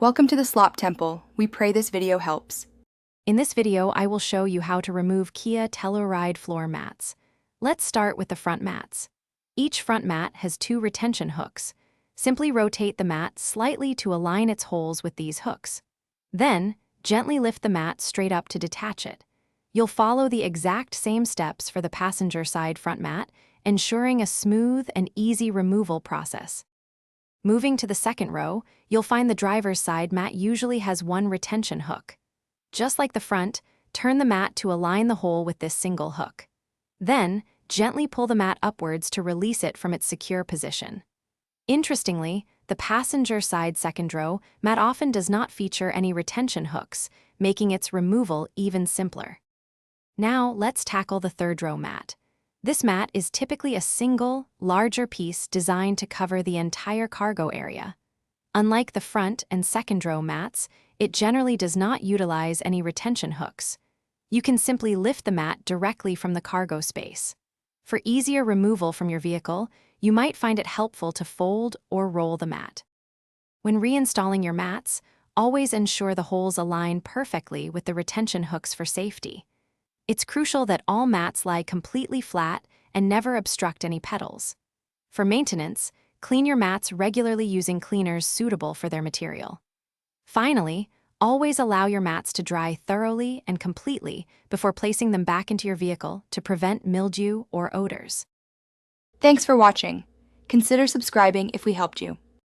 Welcome to the Slop Temple. We pray this video helps. In this video, I will show you how to remove Kia Telluride floor mats. Let's start with the front mats. Each front mat has two retention hooks. Simply rotate the mat slightly to align its holes with these hooks. Then, gently lift the mat straight up to detach it. You'll follow the exact same steps for the passenger side front mat, ensuring a smooth and easy removal process. Moving to the second row, you'll find the driver's side mat usually has one retention hook. Just like the front, turn the mat to align the hole with this single hook. Then, gently pull the mat upwards to release it from its secure position. Interestingly, the passenger side second row mat often does not feature any retention hooks, making its removal even simpler. Now, let's tackle the third row mat. This mat is typically a single, larger piece designed to cover the entire cargo area. Unlike the front and second row mats, it generally does not utilize any retention hooks. You can simply lift the mat directly from the cargo space. For easier removal from your vehicle, you might find it helpful to fold or roll the mat. When reinstalling your mats, always ensure the holes align perfectly with the retention hooks for safety. It's crucial that all mats lie completely flat and never obstruct any pedals. For maintenance, clean your mats regularly using cleaners suitable for their material. Finally, always allow your mats to dry thoroughly and completely before placing them back into your vehicle to prevent mildew or odors. Thanks for watching. Consider subscribing if we helped you.